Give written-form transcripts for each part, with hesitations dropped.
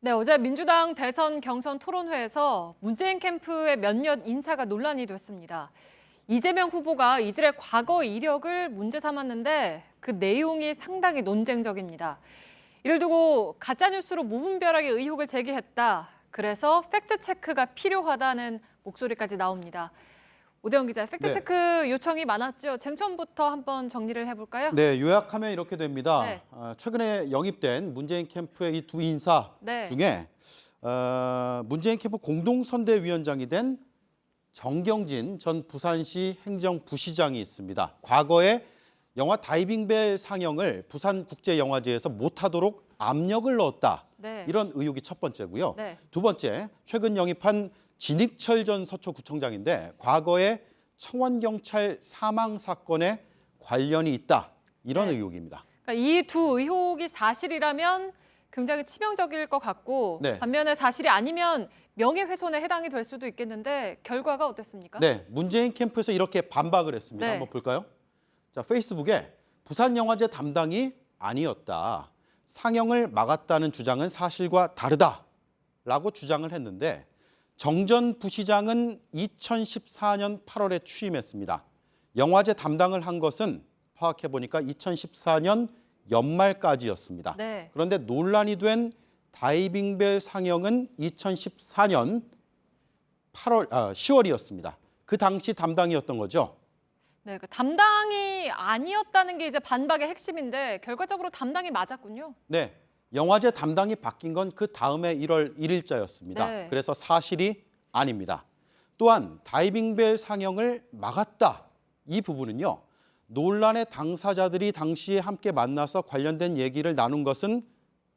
네, 어제 민주당 대선 경선 토론회에서 문재인 캠프의 몇몇 인사가 논란이 됐습니다. 이재명 후보가 이들의 과거 이력을 문제 삼았는데 그 내용이 상당히 논쟁적입니다. 이를 두고 가짜뉴스로 무분별하게 의혹을 제기했다. 그래서 팩트체크가 필요하다는 목소리까지 나옵니다. 오대영 기자, 팩트체크 요청이 많았죠. 쟁점부터 한번 정리를 해볼까요? 네, 요약하면 이렇게 됩니다. 네. 최근에 영입된 문재인 캠프의 이 두 인사 네. 중에 문재인 캠프 공동선대위원장이 된 정경진 전 부산시 행정부시장이 있습니다. 과거에 영화 다이빙벨 상영을 부산국제영화제에서 못하도록 압력을 넣었다. 네. 이런 의혹이 첫 번째고요. 네. 두 번째, 최근 영입한 진익철 전 서초구청장인데 과거에 청원경찰 사망 사건에 관련이 있다. 이런 네. 의혹입니다. 그러니까 이 두 의혹이 사실이라면 굉장히 치명적일 것 같고 네. 반면에 사실이 아니면 명예훼손에 해당이 될 수도 있겠는데 결과가 어땠습니까? 네, 문재인 캠프에서 이렇게 반박을 했습니다. 네. 한번 볼까요? 자, 페이스북에 부산영화제 담당이 아니었다. 상영을 막았다는 주장은 사실과 다르다라고 주장을 했는데 정 전 부시장은 2014년 8월에 취임했습니다. 영화제 담당을 한 것은 파악해 보니까 2014년 연말까지였습니다. 네. 그런데 논란이 된 다이빙벨 상영은 2014년 10월이었습니다. 그 당시 담당이었던 거죠. 네, 그 담당이 아니었다는 게 이제 반박의 핵심인데 결과적으로 담당이 맞았군요. 네, 영화제 담당이 바뀐 건 그 다음에 1월 1일자였습니다. 네. 그래서 사실이 아닙니다. 또한 다이빙벨 상영을 막았다. 이 부분은요. 논란의 당사자들이 당시에 함께 만나서 관련된 얘기를 나눈 것은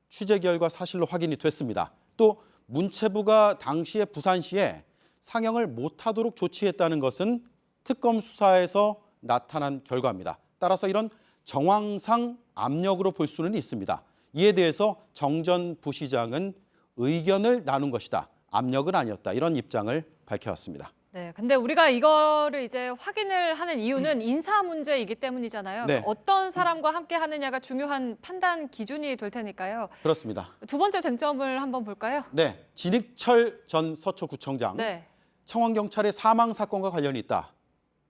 취재 결과 사실로 확인이 됐습니다. 또 문체부가 당시에 부산시에 상영을 못하도록 조치했다는 것은 특검 수사에서 나타난 결과입니다. 따라서 이런 정황상 압력으로 볼 수는 있습니다. 이에 대해서 정 전 부시장은 의견을 나눈 것이다. 압력은 아니었다. 이런 입장을 밝혀왔습니다. 네, 근데 우리가 이거를 이제 확인을 하는 이유는 인사 문제이기 때문이잖아요. 네. 어떤 사람과 함께 하느냐가 중요한 판단 기준이 될 테니까요. 그렇습니다. 두 번째 쟁점을 한번 볼까요? 네, 진익철 전 서초구청장. 네. 청원경찰의 사망 사건과 관련이 있다.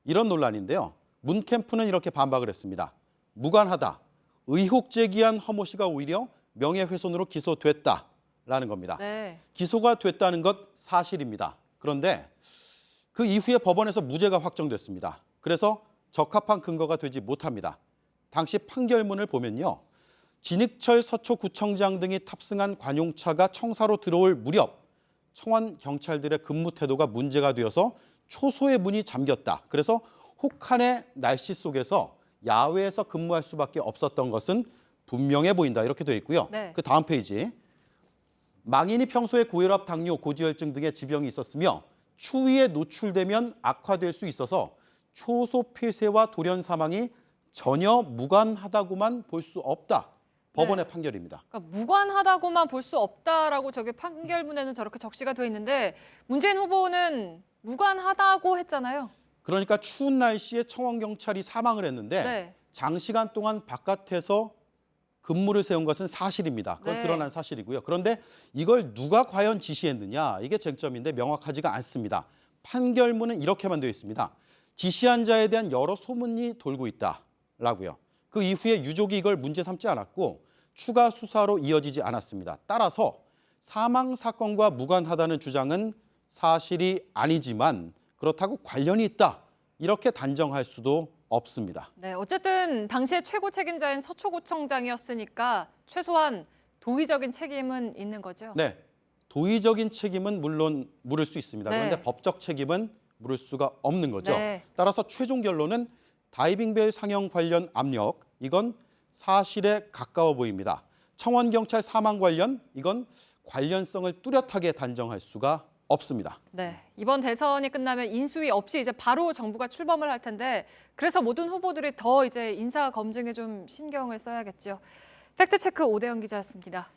이런 논란인데요. 문 캠프는 이렇게 반박을 했습니다. 무관하다. 의혹 제기한 허모 씨가 오히려 명예훼손으로 기소됐다라는 겁니다. 네. 기소가 됐다는 것 사실입니다. 그런데 그 이후에 법원에서 무죄가 확정됐습니다. 그래서 적합한 근거가 되지 못합니다. 당시 판결문을 보면요. 진익철 서초구청장 등이 탑승한 관용차가 청사로 들어올 무렵 청원 경찰들의 근무 태도가 문제가 되어서 초소의 문이 잠겼다. 그래서 혹한의 날씨 속에서 야외에서 근무할 수밖에 없었던 것은 분명해 보인다. 이렇게 되어 있고요. 네. 그 다음 페이지. 망인이 평소에 고혈압, 당뇨, 고지혈증 등의 지병이 있었으며 추위에 노출되면 악화될 수 있어서 초소 폐쇄와 돌연 사망이 전혀 무관하다고만 볼 수 없다. 법원의 네. 판결입니다. 그러니까 무관하다고만 볼 수 없다라고 저게 판결문에는 저렇게 적시가 돼 있는데 문재인 후보는 무관하다고 했잖아요. 그러니까 추운 날씨에 청원경찰이 사망을 했는데 네. 장시간 동안 바깥에서 근무를 세운 것은 사실입니다. 그건 네. 드러난 사실이고요. 그런데 이걸 누가 과연 지시했느냐 이게 쟁점인데 명확하지가 않습니다. 판결문은 이렇게만 되어 있습니다. 지시한 자에 대한 여러 소문이 돌고 있다라고요. 그 이후에 유족이 이걸 문제 삼지 않았고 추가 수사로 이어지지 않았습니다. 따라서 사망 사건과 무관하다는 주장은 사실이 아니지만 그렇다고 관련이 있다 이렇게 단정할 수도 없습니다. 네, 어쨌든 당시에 최고 책임자인 서초구청장이었으니까 최소한 도의적인 책임은 있는 거죠. 네, 도의적인 책임은 물론 물을 수 있습니다. 네. 그런데 법적 책임은 물을 수가 없는 거죠. 네. 따라서 최종 결론은 다이빙벨 상영 관련 압력, 이건 사실에 가까워 보입니다. 청원경찰 사망 관련, 이건 관련성을 뚜렷하게 단정할 수가 없습니다. 네, 이번 대선이 끝나면 인수위 없이 이제 바로 정부가 출범을 할 텐데 그래서 모든 후보들이 더 이제 인사 검증에 좀 신경을 써야겠죠. 팩트체크 오대영 기자였습니다.